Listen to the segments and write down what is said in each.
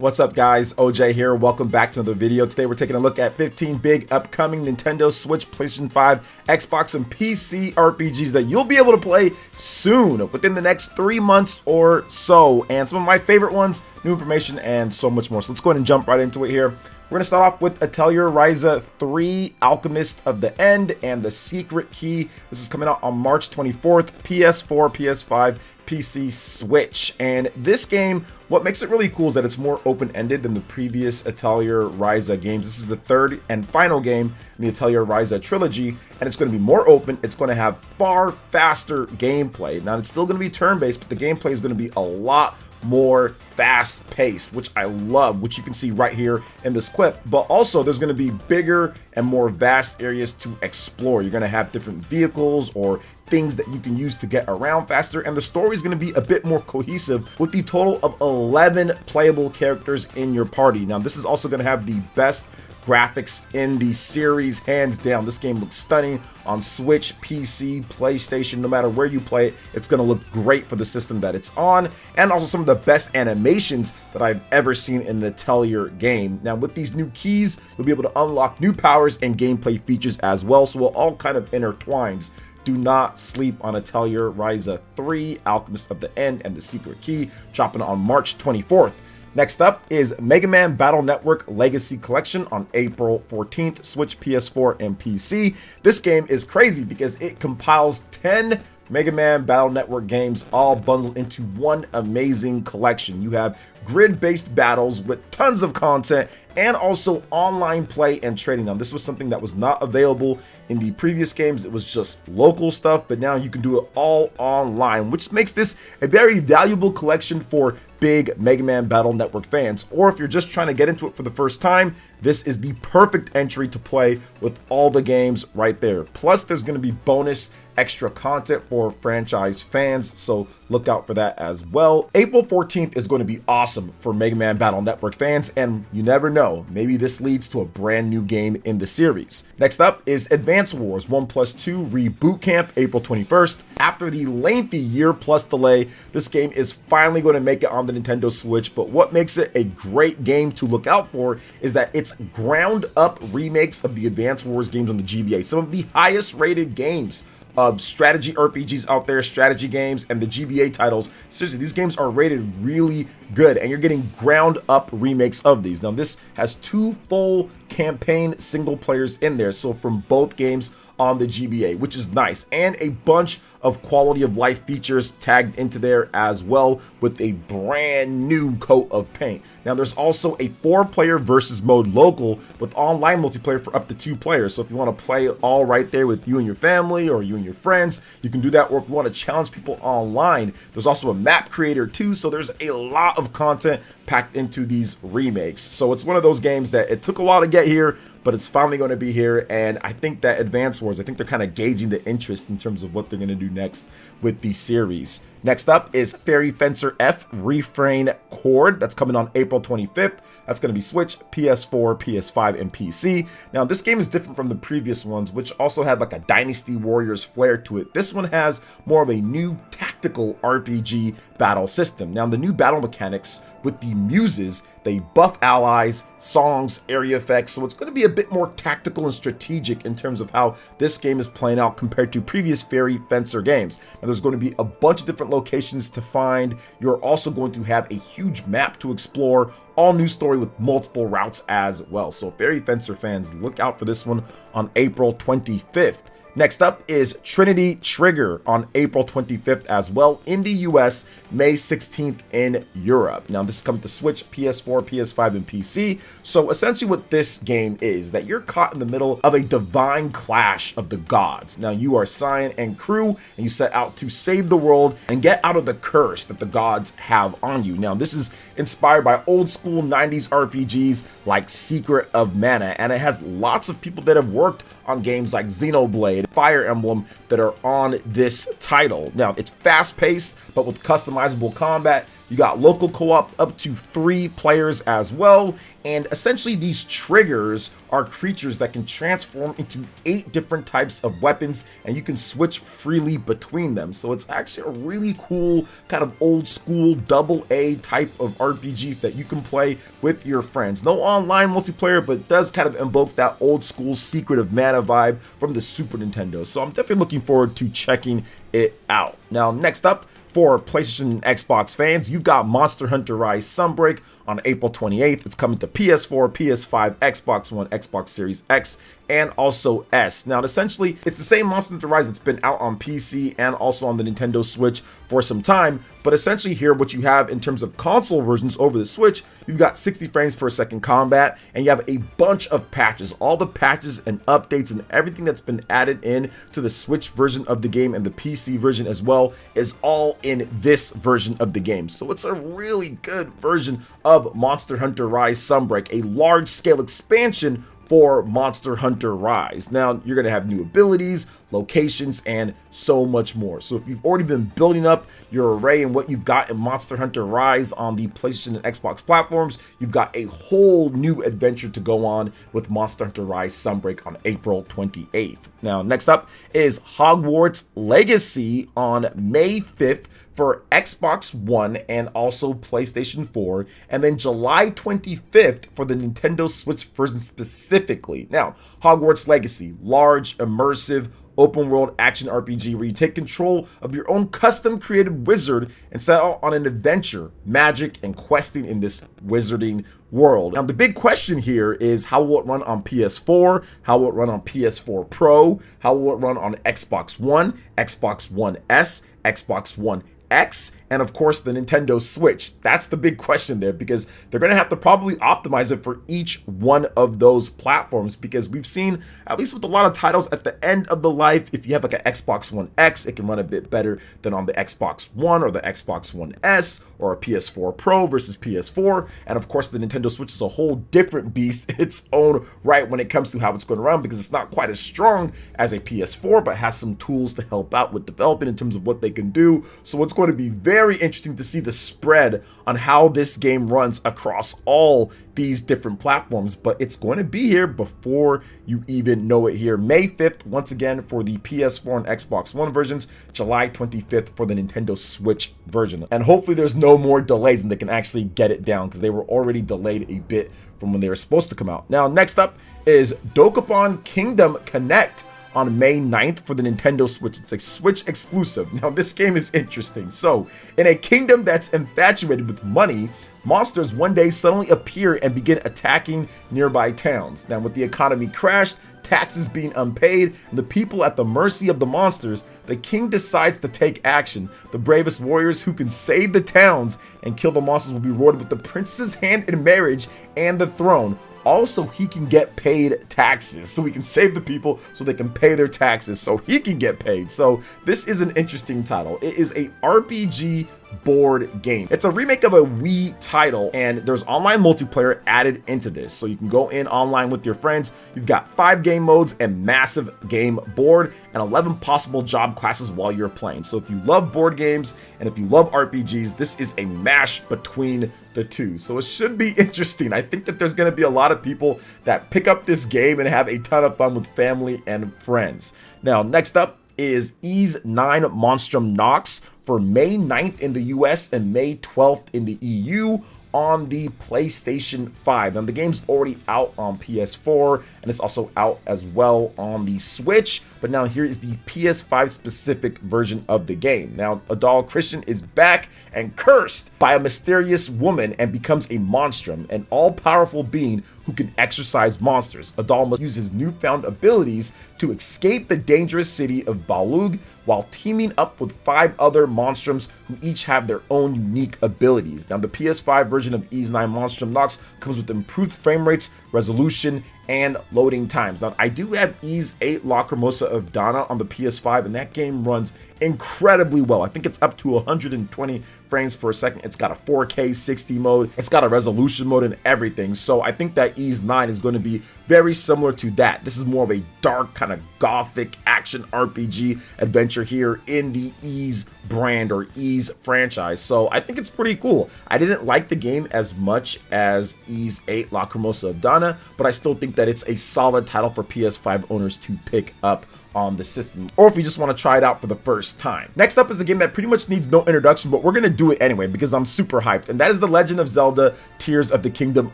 What's up guys, OJ here. Welcome back to another video. Today we're taking a look at 15 big upcoming Nintendo Switch, PlayStation 5, Xbox, and PC RPGs that you'll be able to play soon, within the next 3 months or so. And some of my favorite ones, new information, and so much more. So let's go ahead and jump right into it here. We're going to start off with Atelier Ryza 3, Alchemist of the End, and the Secret Key. This is coming out on March 24th, PS4, PS5, PC, Switch. And this game, what makes it really cool is that it's more open-ended than the previous Atelier Ryza games. This is the third and final game in the Atelier Ryza trilogy, and it's going to be more open. It's going to have far faster gameplay. Now, it's still going to be turn-based, but the gameplay is going to be a lot more fast-paced, which I love, which you can see right here in this clip. But also there's going to be bigger and more vast areas to explore. You're going to have different vehicles or things that you can use to get around faster, and the story is going to be a bit more cohesive with the total of 11 playable characters in your party. Now this is also going to have the best graphics in the series, hands down. This game looks stunning on Switch, PC, PlayStation. No matter where you play it, it's going to look great for the system that it's on, and also some of the best animations that I've ever seen in an Atelier game. Now with these new keys, you'll be able to unlock new powers and gameplay features as well, so it all kind of intertwines. Do not sleep on Atelier Ryza 3, Alchemist of the End, and the Secret Key, dropping on March 24th. Next up is Mega Man Battle Network Legacy Collection on April 14th, Switch, PS4, and PC. This game is crazy because it compiles 10 Mega Man Battle Network games all bundled into one amazing collection. You have grid-based battles with tons of content and also online play and trading. Now this was something that was not available in the previous games. It was just local stuff, but now you can do it all online, which makes this a very valuable collection for big Mega Man Battle Network fans. Or if you're just trying to get into it for the first time, this is the perfect entry to play with all the games right there. Plus there's going to be bonus extra content for franchise fans, so look out for that as well. April 14th is going to be awesome for Mega Man Battle Network fans, and you never know, maybe this leads to a brand new game in the series. Next up is Advance Wars 1+2 Reboot Camp, April 21st. After the lengthy year-plus delay, this game is finally going to make it on the Nintendo Switch, but what makes it a great game to look out for is that it's ground-up remakes of the Advance Wars games on the GBA, some of the highest-rated games of strategy RPGs out there, strategy games, and the GBA titles. Seriously, these games are rated really good, and you're getting ground up remakes of these. Now this has 2 full campaign single players in there, so from both games on the GBA, which is nice, and a bunch of quality of life features tagged into there as well with a brand new coat of paint. Now there's also a 4-player versus mode local with online multiplayer for up to 2 players. So if you want to play all right there with you and your family or you and your friends, you can do that. Or if you want to challenge people online, there's also a map creator too. So there's a lot of content packed into these remakes. So it's one of those games that it took a while to get here, but it's finally going to be here. And I think that Advance Wars, I think they're kind of gauging the interest in terms of what they're going to do next with the series. Next up is Fairy Fencer F Refrain Chord. That's coming on April 25th. That's going to be Switch, PS4, PS5, and PC. Now, this game is different from the previous ones, which also had like a Dynasty Warriors flair to it. This one has more of a new tactical RPG battle system. Now, the new battle mechanics with the muses, they buff allies, songs, area effects, so it's going to be a bit more tactical and strategic in terms of how this game is playing out compared to previous Fairy Fencer games. Now there's going to be a bunch of different locations to find. You're also going to have a huge map to explore, all new story with multiple routes as well. So Fairy Fencer fans, look out for this one on April 25th. Next up is Trinity Trigger on April 25th as well in the US, May 16th in Europe. Now this is coming to Switch, PS4, PS5, and PC. So essentially what this game is that you're caught in the middle of a divine clash of the gods. Now you are Cyan and crew, and you set out to save the world and get out of the curse that the gods have on you. Now this is inspired by old school 90s RPGs like Secret of Mana, and it has lots of people that have worked on games like Xenoblade, Fire Emblem that are on this title. Now it's fast-paced, but with customizable combat, You got local co-op up to 3 players as well. And essentially these triggers are creatures that can transform into 8 different types of weapons, and you can switch freely between them. So it's actually a really cool kind of old school AA type of RPG that you can play with your friends. No online multiplayer, but it does kind of invoke that old school Secret of Mana vibe from the Super Nintendo. So I'm definitely looking forward to checking it out. Now, next up, for PlayStation and Xbox fans, you've got Monster Hunter Rise Sunbreak on April 28th. It's coming to PS4, PS5, Xbox One, Xbox Series X, and also S. Now, essentially, it's the same Monster Hunter Rise that's been out on PC and also on the Nintendo Switch for some time, but essentially here, what you have in terms of console versions over the Switch, you've got 60 frames per second combat, and you have a bunch of patches. All the patches and updates and everything that's been added in to the Switch version of the game and the PC version as well is all in this version of the game. So it's a really good version of Monster Hunter Rise Sunbreak, a large-scale expansion for Monster Hunter Rise. Now, you're going to have new abilities, locations, and so much more. So if you've already been building up your array and what you've got in Monster Hunter Rise on the PlayStation and Xbox platforms, you've got a whole new adventure to go on with Monster Hunter Rise Sunbreak on April 28th. Now, next up is Hogwarts Legacy on May 5th for Xbox One and also PlayStation 4, and then July 25th for the Nintendo Switch version specifically. Now, Hogwarts Legacy, large, immersive, open world action RPG where you take control of your own custom created wizard and set out on an adventure, magic, and questing in this wizarding world. Now, the big question here is, how will it run on PS4? How will it run on PS4 Pro? How will it run on Xbox One, Xbox One S, Xbox One X, and of course the Nintendo Switch? That's the big question there, because they're going to have to probably optimize it for each one of those platforms, because we've seen, at least with a lot of titles, at the end of the life, if you have like an Xbox One X, it can run a bit better than on the Xbox One or the Xbox One S or a PS4 Pro versus PS4. And of course the Nintendo Switch is a whole different beast in its own right when it comes to how it's going to run, because it's not quite as strong as a PS4, but has some tools to help out with development in terms of what they can do. So it's going to be very interesting to see the spread on how this game runs across all these different platforms, but it's going to be here before you even know it here. May 5th, once again, for the PS4 and Xbox One versions, July 25th for the Nintendo Switch version. And hopefully there's no more delays and they can actually get it down, because they were already delayed a bit from when they were supposed to come out. Now, next up is Dokapon Kingdom Connect on May 9th for the Nintendo Switch. It's a Switch exclusive. Now, this game is interesting. So, in a kingdom that's infatuated with money, monsters one day suddenly appear and begin attacking nearby towns. Now, with the economy crashed, taxes being unpaid, and the people at the mercy of the monsters, the king decides to take action. The bravest warriors who can save the towns and kill the monsters will be rewarded with the princess's hand in marriage and the throne. Also, he can get paid taxes, so he can save the people so they can pay their taxes so he can get paid. So this is an interesting title. It is a RPG board game. It's a remake of a Wii title, and there's online multiplayer added into this, so you can go in online with your friends. You've got 5 game modes and massive game board and 11 possible job classes while you're playing. So if you love board games and if you love RPGs, this is a mash between the two, so it should be interesting. I think that there's going to be a lot of people that pick up this game and have a ton of fun with family and friends. Now, next up is Ys 9 Monstrum Nox for May 9th in the US and May 12th in the EU on the PlayStation 5. Now, the game's already out on PS4 and it's also out as well on the Switch, but now here is the PS5 specific version of the game. Now, a doll Christian is back and cursed by a mysterious woman and becomes a monstrum, an all-powerful being who can exorcise monsters. Adal must use his newfound abilities to escape the dangerous city of Balug while teaming up with 5 other monstrums who each have their own unique abilities. Now, the PS5 version of Ys 9 Monstrum Nox comes with improved frame rates, resolution, and loading times. Now, I do have Ys 8 Lacrimosa of Dana on the PS5, and that game runs incredibly well. I think it's up to 120 frames per second. It's got a 4K 60 mode. It's got a resolution mode and everything. So I think that Ys 9 is going to be very similar to that. This is more of a dark kind of gothic action RPG adventure here in the Ys brand or Ys franchise. So I think it's pretty cool. I didn't like the game as much as Ys 8 Lacrimosa of Dana, but I still think that it's a solid title for PS5 owners to pick up on the system, or if you just want to try it out for the first time. Next up is a game that pretty much needs no introduction, but we're going to do it anyway because I'm super hyped, and that is The Legend of Zelda Tears of the Kingdom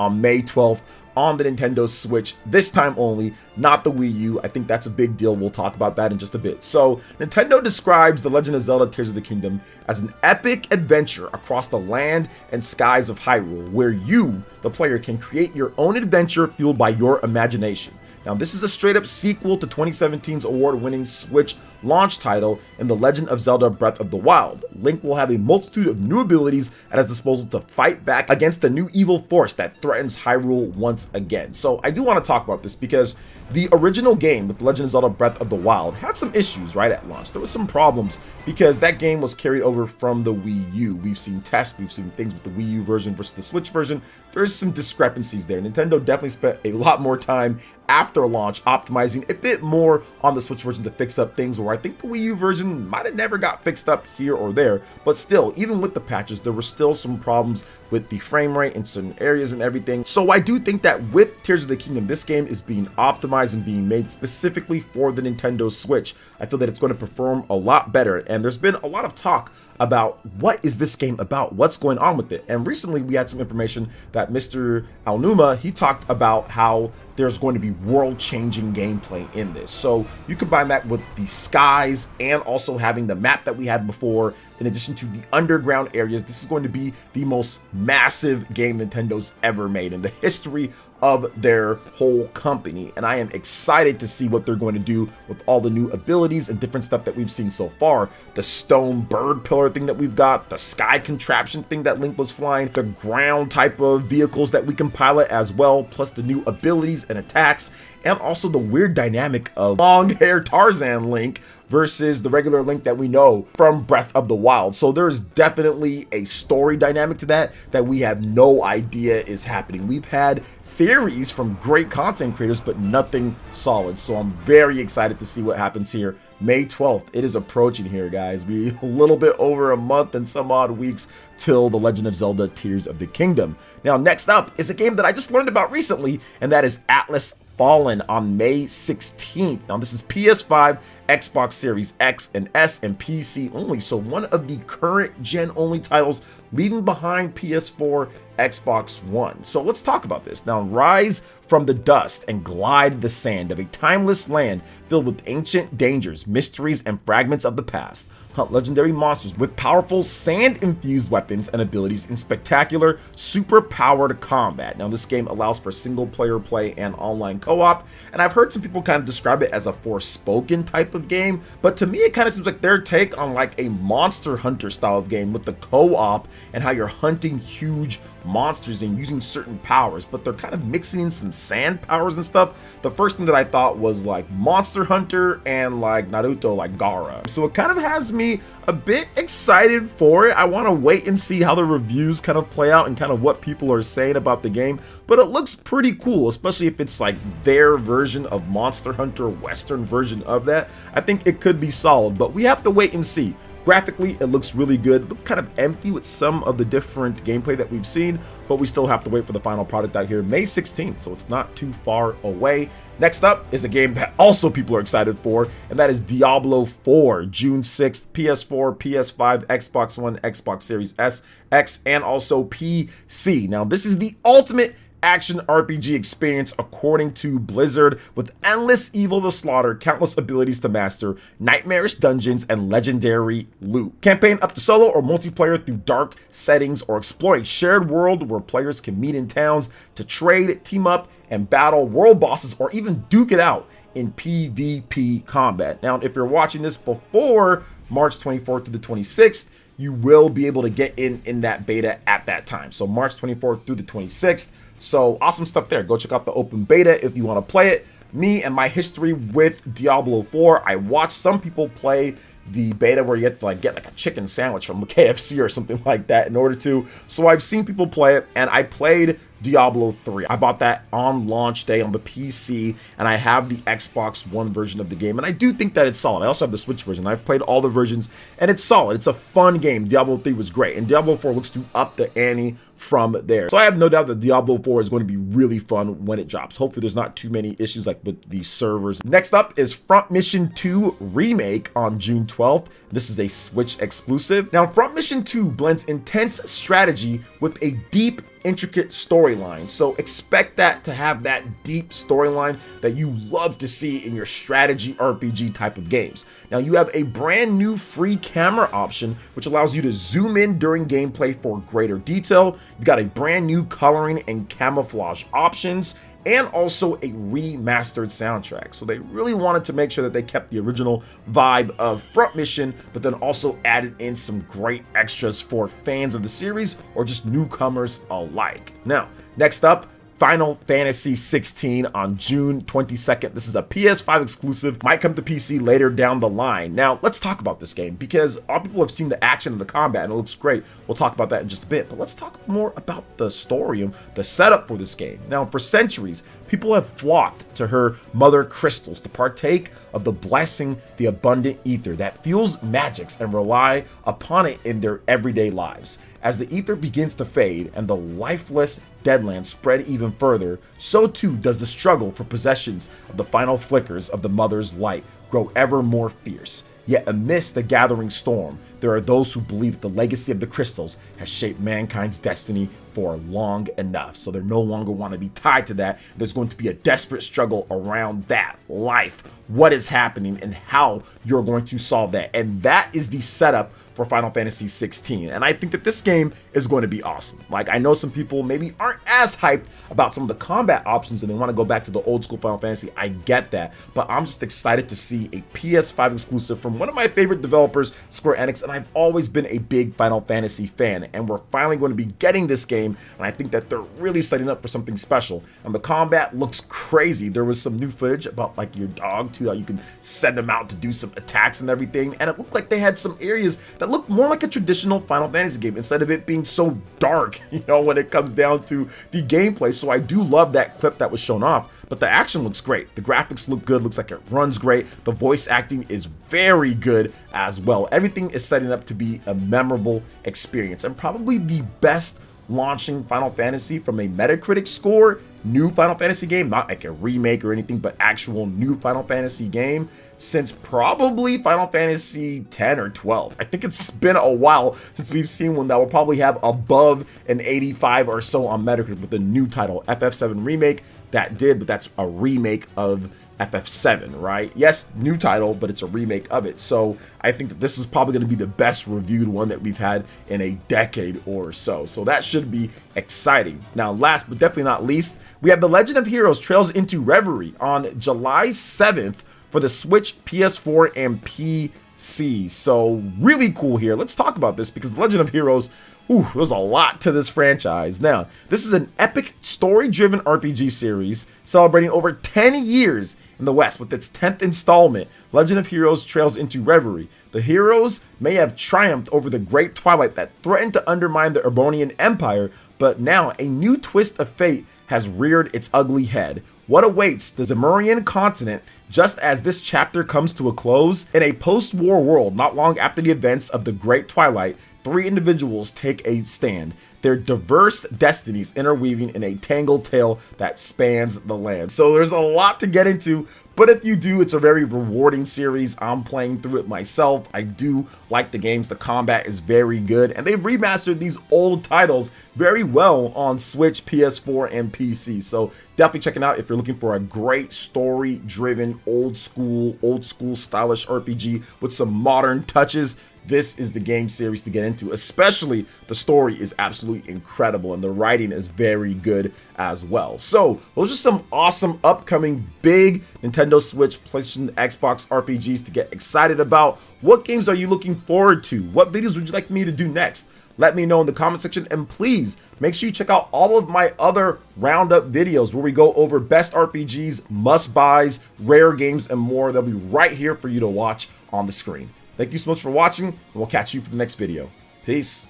on May 12th on the Nintendo Switch, this time only, not the Wii U. I think that's a big deal. We'll talk about that in just a bit. So Nintendo describes The Legend of Zelda Tears of the Kingdom as an epic adventure across the land and skies of Hyrule, where you, the player, can create your own adventure fueled by your imagination. Now, this is a straight-up sequel to 2017's award-winning Switch launch title in The Legend of Zelda Breath of the Wild. Link will have a multitude of new abilities at his disposal to fight back against the new evil force that threatens Hyrule once again. So I do want to talk about this because the original game with The Legend of Zelda Breath of the Wild had some issues right at launch. There was some problems because that game was carried over from the Wii U. We've seen tests, we've seen things with the Wii U version versus the Switch version. There's some discrepancies there. Nintendo definitely spent a lot more time after launch optimizing a bit more on the Switch version to fix up things where I think the Wii U version might have never got fixed up here or there, but still, even with the patches, there were still some problems with the frame rate in certain areas and everything. So I do think that with Tears of the Kingdom, this game is being optimized and being made specifically for the Nintendo Switch. I feel that it's going to perform a lot better, and there's been a lot of talk about what is this game about, what's going on with it. And recently we had some information that Mr. Aonuma, he talked about how there's going to be world-changing gameplay in this. So you combine that with the skies and also having the map that we had before, in addition to the underground areas. This is going to be the most massive game Nintendo's ever made in the history of their whole company, and I am excited to see what they're going to do with all the new abilities and different stuff that we've seen so far. The stone bird pillar thing that we've got, the sky contraption thing that Link was flying, the ground type of vehicles that we can pilot as well, plus the new abilities and attacks, and also the weird dynamic of long-haired Tarzan Link versus the regular Link that we know from Breath of the Wild. So there's definitely a story dynamic to that we have no idea is happening. We've had theories from great content creators, but nothing solid. So I'm very excited to see what happens here. May 12th, it is approaching here, guys. Be a little bit over a month and some odd weeks till The Legend of Zelda Tears of the Kingdom. Now, next up is a game that I just learned about recently, and that is Atlas Fallen on May 16th. Now, this is PS5, Xbox Series X and S, and PC only. So one of the current gen only titles, leaving behind PS4, Xbox One. So let's talk about this. Now, rise from the dust and glide the sand of a timeless land filled with ancient dangers, mysteries, and fragments of the past. Hunt legendary monsters with powerful sand-infused weapons and abilities in spectacular, super-powered combat. Now, this game allows for single-player play and online co-op, and I've heard some people kind of describe it as a Forspoken type of game, but to me, it kind of seems like their take on like a Monster Hunter style of game with the co-op and how you're hunting huge monsters and using certain powers, but they're kind of mixing in some sand powers and stuff. The first thing that I thought was like Monster Hunter and like Naruto, like Gaara. So it kind of has me a bit excited for it. I want to wait and see how the reviews kind of play out and kind of what people are saying about the game, but it looks pretty cool, especially if it's like their version of Monster Hunter, Western version of that. I think it could be solid, but we have to wait and see. Graphically, it looks really good. It looks kind of empty with some of the different gameplay that we've seen, but we still have to wait for the final product out here May 16th, so it's not too far away. Next up is a game that also people are excited for, and that is Diablo IV June 6th, PS4, PS5, Xbox One, Xbox Series S, X, and also PC. Now, this is the ultimate action RPG experience according to Blizzard, with endless evil to slaughter, countless abilities to master, nightmarish dungeons, and legendary loot. Campaign up to solo or multiplayer through dark settings, or explore a shared world where players can meet in towns to trade, team up, and battle world bosses, or even duke it out in PvP combat. Now, if you're watching this before March 24th to the 26th, you will be able to get in that beta at that time. So March 24th through the 26th. So awesome stuff there. Go check out the open beta if you want to play it. Me and my history with Diablo 4, I watched some people play the beta where you have to like get like a chicken sandwich from KFC or something like that in order to. So I've seen people play it, and I played Diablo 3. I bought that on launch day on the PC, and I have the Xbox One version of the game, and I do think that it's solid. I also have the Switch version. I've played all the versions, and it's solid. It's a fun game. Diablo 3 was great, and Diablo 4 looks to up the ante from there. So I have no doubt that Diablo 4 is going to be really fun when it drops. Hopefully there's not too many issues like with the servers. Next up is Front Mission 2 Remake on June 12th. This is a Switch exclusive. Now, Front Mission 2 blends intense strategy with a deep, intricate storyline. So expect that to have that deep storyline that you love to see in your strategy RPG type of games. Now, you have a brand new free camera option, which allows you to zoom in during gameplay for greater detail. You've got a brand new coloring and camouflage options, and also a remastered soundtrack. So they really wanted to make sure that they kept the original vibe of Front Mission, but then also added in some great extras for fans of the series or just newcomers alike. Now, next up, Final Fantasy 16 on June 22nd. This is a PS5 exclusive, might come to PC later down the line. Now, let's talk about this game because all people have seen the action and the combat and it looks great. We'll talk about that in just a bit, but let's talk more about the story and the setup for this game. Now, for centuries, people have flocked to her mother crystals to partake of the blessing, the abundant ether that fuels magics and rely upon it in their everyday lives. As the ether begins to fade and the lifeless deadlands spread even further, so too does the struggle for possessions of the final flickers of the mother's light grow ever more fierce. Yet amidst the gathering storm, there are those who believe that the legacy of the crystals has shaped mankind's destiny for long enough. So they no longer want to be tied to that. There's going to be a desperate struggle around that life, what is happening, and how you're going to solve that. And that is the setup for Final Fantasy 16. And I think that this game is going to be awesome. Like, I know some people maybe aren't as hyped about some of the combat options and they want to go back to the old school Final Fantasy. I get that, but I'm just excited to see a PS5 exclusive from one of my favorite developers, Square Enix, and I've always been a big Final Fantasy fan, and we're finally going to be getting this game, and I think that they're really setting up for something special. And the combat looks crazy. There was some new footage about like your dog too, how you can send them out to do some attacks and everything, and it looked like they had some areas that looked more like a traditional Final Fantasy game instead of it being so dark, you know, when it comes down to the gameplay. So I do love that clip that was shown off, but the action looks great. The graphics look good, looks like it runs great. The voice acting is very good as well. Everything is setting up to be a memorable experience and probably the best launching Final Fantasy from a Metacritic score new Final Fantasy game, not like a remake or anything, but actual new Final Fantasy game since probably Final Fantasy 10 or 12. I think it's been a while since we've seen one that will probably have above an 85 or so on Metacritic with the new title, FF7 Remake. That did, but that's a remake of FF7, right? Yes, new title, but it's a remake of it. So I think that this is probably going to be the best reviewed one that we've had in a decade or so. So that should be exciting. Now, last but definitely not least, we have The Legend of Heroes Trails into Reverie on July 7th for the Switch, PS4, and PC. So really cool here. Let's talk about this because The Legend of Heroes, ooh, there's a lot to this franchise. Now, this is an epic story-driven RPG series celebrating over 10 years in the West with its 10th installment, Legend of Heroes Trails into Reverie. The heroes may have triumphed over the Great Twilight that threatened to undermine the Urbonian Empire, but now a new twist of fate has reared its ugly head. What awaits the Zemurian continent just as this chapter comes to a close? In a post-war world, not long after the events of the Great Twilight, 3 individuals take a stand, their diverse destinies interweaving in a tangled tale that spans the land. So there's a lot to get into, but if you do, it's a very rewarding series. I'm playing through it myself. I do like the games. The combat is very good, and they've remastered these old titles very well on Switch, PS4, and PC. So definitely check it out if you're looking for a great story-driven, old school stylish RPG with some modern touches. This is the game series to get into, especially the story is absolutely incredible and the writing is very good as well. So those are some awesome upcoming big Nintendo Switch, PlayStation, Xbox RPGs to get excited about. What games are you looking forward to? What videos would you like me to do next? Let me know in the comment section, and please make sure you check out all of my other roundup videos where we go over best RPGs, must buys, rare games, and more. They'll be right here for you to watch on the screen. Thank you so much for watching, and we'll catch you for the next video. Peace.